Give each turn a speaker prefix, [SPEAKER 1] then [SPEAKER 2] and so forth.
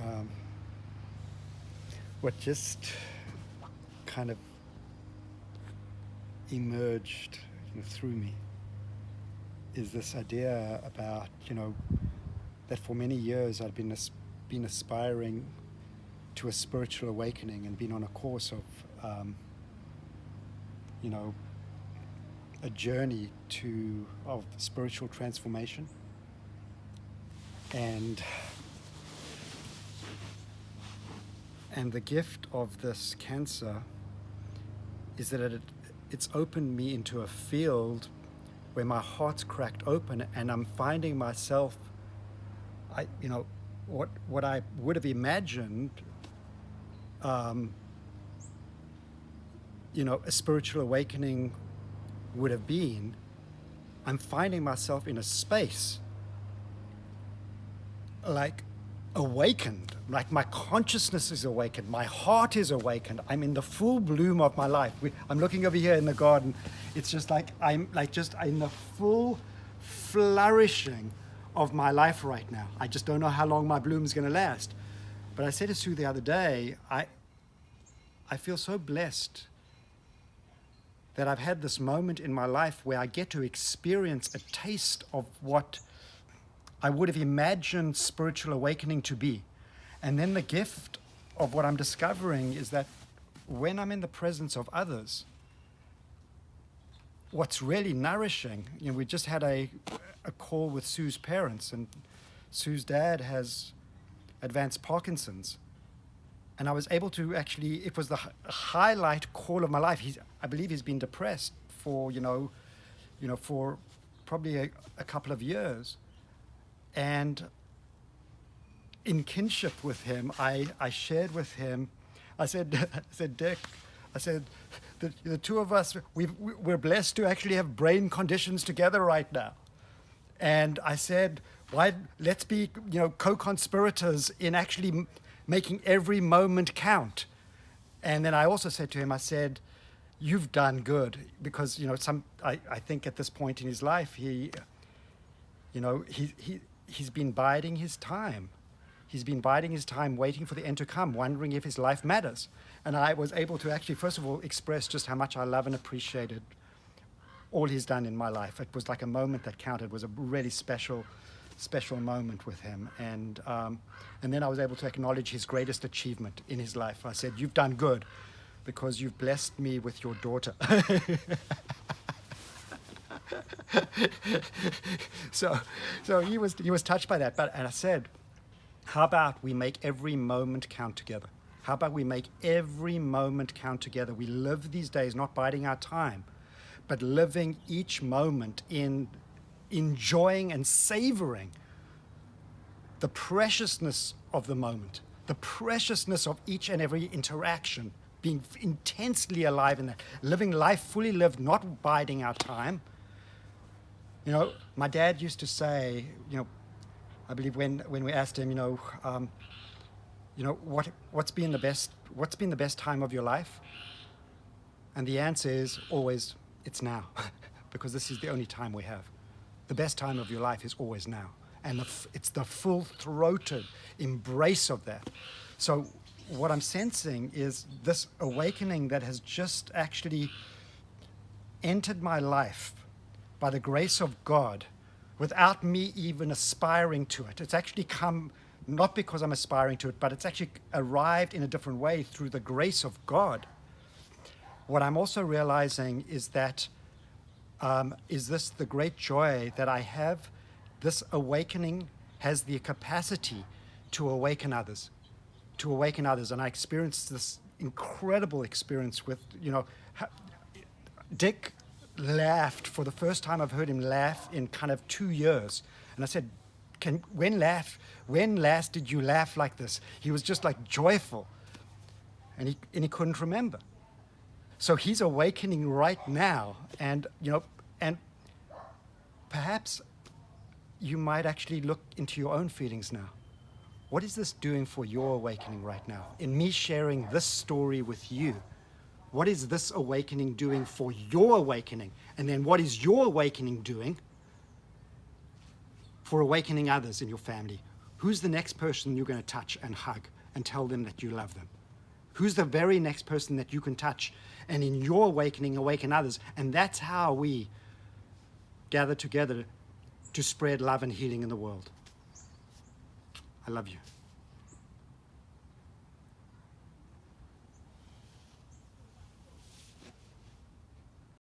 [SPEAKER 1] um, what just kind of emerged through me is this idea about, that for many years I'd been aspiring to a spiritual awakening and been on a course of, you know, a journey of spiritual transformation. And the gift of this cancer is that it's opened me into a field where my heart's cracked open, and I'm finding myself, what I would have imagined, a spiritual awakening would have been. I'm finding myself in a space like awakened, like my consciousness is awakened, my heart is awakened. I'm in the full bloom of my life. I'm looking over here in the garden. It's just like I'm like just in the full flourishing of my life right now. I just don't know how long my bloom is going to last. But I said to Sue the other day, I feel so blessed that I've had this moment in my life where I get to experience a taste of what I would have imagined spiritual awakening to be. And then the gift of what I'm discovering is that when I'm in the presence of others, what's really nourishing, we just had a call with Sue's parents, and Sue's dad has advanced Parkinson's. And I was able to actually, it was the highlight call of my life. I believe he's been depressed for, for probably a couple of years. And in kinship with him, I shared with him, I said, Dick, the two of us, we're blessed to actually have brain conditions together right now. And I said, let's be, co-conspirators in actually making every moment count. And then I also said to him, I said, you've done good, because, I think at this point in his life, he's been biding his time. He's been biding his time, waiting for the end to come, wondering if his life matters. And I was able to actually, first of all, express just how much I love and appreciated all he's done in my life. It was like a moment that counted. It was a really special moment with him. And then I was able to acknowledge his greatest achievement in his life. I said, you've done good because you've blessed me with your daughter. So he was touched by that. And I said, how about we make every moment count together? How about we make every moment count together? We live these days not biding our time, but living each moment in enjoying and savoring the preciousness of the moment, the preciousness of each and every interaction, being intensely alive in that, living life fully lived, not biding our time. My dad used to say, I believe when we asked him, what's been the best time of your life? And the answer is always, it's now, because this is the only time we have. The best time of your life is always now. And it's the full-throated embrace of that. So what I'm sensing is this awakening that has just actually entered my life by the grace of God, without me even aspiring to it. It's actually come not because I'm aspiring to it, but it's actually arrived in a different way through the grace of God. What I'm also realizing is that is this the great joy that I have? This awakening has the capacity to awaken others, And I experienced this incredible experience with, Dick laughed for the first time I've heard him laugh in kind of 2 years. And I said, when last did you laugh like this? He was just like joyful. And he couldn't remember. So he's awakening right now. And, and perhaps you might actually look into your own feelings now. What is this doing for your awakening right now? In me sharing this story with you, what is this awakening doing for your awakening? And then what is your awakening doing for awakening others in your family Who's the next person you're going to touch and hug and tell them that you love them? Who's the very next person that you can touch and in your awakening awaken others? And that's how we gather together to spread love and healing in the world. I love you.